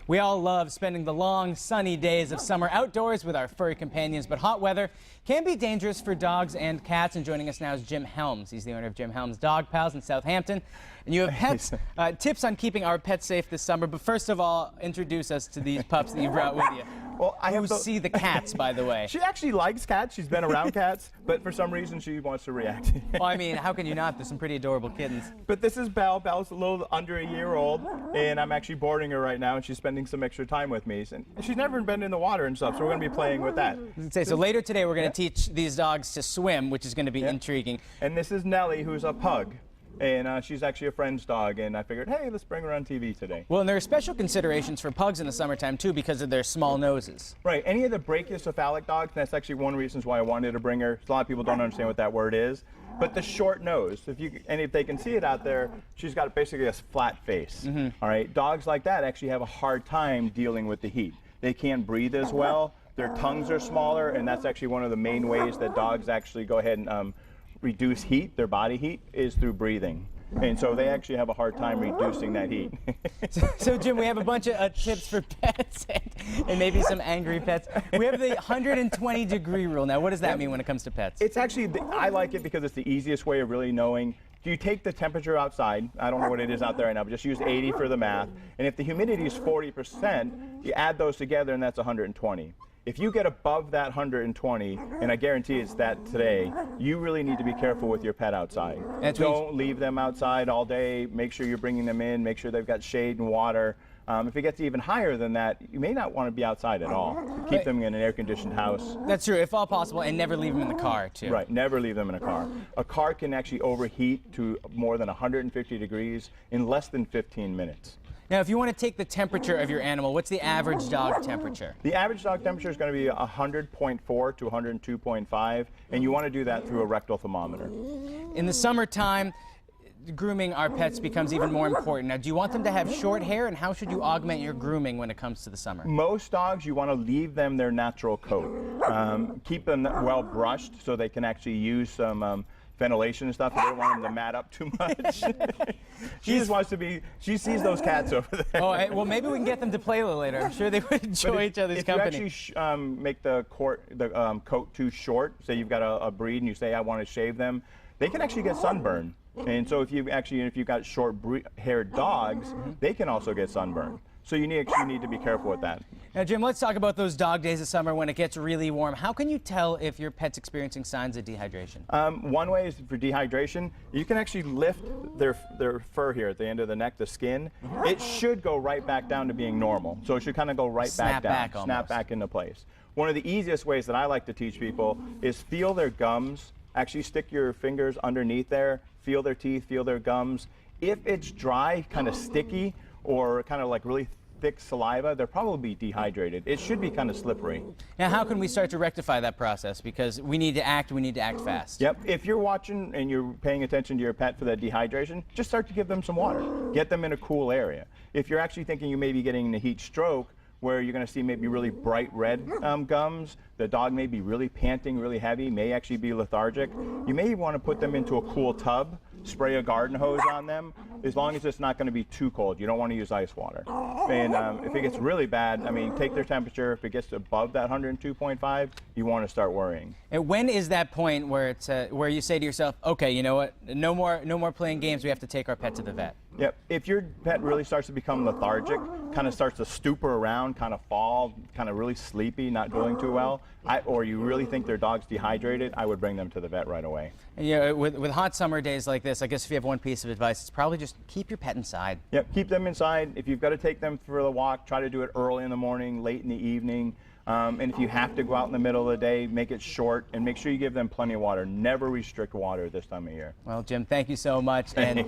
We all love spending the long, sunny days of summer outdoors with our furry companions, but hot weather can be dangerous for dogs and cats. And joining us now is Jim Helems. He's the owner of Jim Helems Dog Pals in Southampton. And you have pets, tips on keeping our pets safe this summer. But first of all, introduce us to these pups that you brought with you. Well, I have see the cats, by the way. She actually likes cats. She's been around cats, but for some reason she wants to react. Well, I mean, how can you not? There's some pretty adorable kittens. But this is Belle. Belle's a little under a year old, and I'm actually boarding her right now, and she's spending some extra time with me. And she's never been in the water and stuff, so we're going to be playing with that. So later today, we're going to teach these dogs to swim, which is going to be intriguing. And this is Nellie, who's a pug. And she's actually a friend's dog, and I figured, hey, let's bring her on TV today. Well, and there are special considerations for pugs in the summertime, too, because of their small noses. Right. Any of the brachiocephalic dogs, that's actually one of the reasons why I wanted to bring her. A lot of people don't understand what that word is. But the short nose, if they can see it out there, she's got basically a flat face. All right. Dogs like that actually have a hard time dealing with the heat. They can't breathe as well. Their tongues are smaller, and that's actually one of the main ways that dogs actually go ahead and reduce heat, their body heat, is through breathing. And so they actually have a hard time reducing that heat. So Jim, we have a bunch of tips for pets and maybe some angry pets. We have the 120-degree rule. Now, what does that mean when it comes to pets? It's actually, I like it because it's the easiest way of really knowing. You take the temperature outside, I don't know what it is out there right now, but just use 80 for the math. And if the humidity is 40%, you add those together and that's 120. If you get above that 120, and I guarantee it's that today, you really need to be careful with your pet outside. Don't leave them outside all day. Make sure you're bringing them in. Make sure they've got shade and water. If it gets even higher than that, you may not want to be outside at all. Keep them in an air-conditioned house. That's true, if all possible, and never leave them in the car, too. Right, never leave them in a car. A car can actually overheat to more than 150 degrees in less than 15 minutes. Now, if you want to take the temperature of your animal, what's the average dog temperature? The average dog temperature is going to be 100.4 to 102.5, and you want to do that through a rectal thermometer. In the summertime, grooming our pets becomes even more important. Now, do you want them to have short hair, and how should you augment your grooming when it comes to the summer? Most dogs, you want to leave them their natural coat. Keep them well brushed so they can actually use some ventilation and stuff. You don't want them to mat up too much. She just wants to be, she sees those cats over there. Oh, well, maybe we can get them to play a little later. I'm sure they would enjoy each other's company. If you actually make the coat too short, say you've got a breed and you say, I want to shave them, they can actually get sunburn. And so if you've got short-haired dogs, they can also get sunburn. So you need to be careful with that. Now, Jim, let's talk about those dog days of summer when it gets really warm. How can you tell if your pet's experiencing signs of dehydration? One way is for dehydration. You can actually lift their fur here at the end of the neck, the skin. It should go right back down to being normal. So it should kind of go right back down, snap back into place. One of the easiest ways that I like to teach people is feel their gums. Actually stick your fingers underneath there, feel their teeth, feel their gums. If it's dry, kind of sticky, or kind of like really thick saliva, they're probably dehydrated. It should be kind of slippery. Now, how can we start to rectify that process? Because we need to act fast. Yep, if you're watching and you're paying attention to your pet for that dehydration, just start to give them some water. Get them in a cool area. If you're actually thinking you may be getting a heat stroke, where you're going to see maybe really bright red gums, the dog may be really panting, really heavy, may actually be lethargic. You may want to put them into a cool tub, spray a garden hose on them, as long as it's not going to be too cold. You don't want to use ice water. And if it gets really bad, I mean, take their temperature. If it gets above that 102.5, you want to start worrying. And when is that point where it's where you say to yourself, okay, you know what, no more playing games, we have to take our pet to the vet? Yep. If your pet really starts to become lethargic, kind of starts to stupor around, kind of fall, kind of really sleepy, not doing too well, or you really think their dog's dehydrated, I would bring them to the vet right away. And, you know, with hot summer days like this, I guess if you have one piece of advice, it's probably just keep your pet inside. Yep, keep them inside. If you've got to take them for the walk, try to do it early in the morning, late in the evening. And if you have to go out in the middle of the day, make it short, and make sure you give them plenty of water. Never restrict water this time of year. Well, Jim, thank you so much. And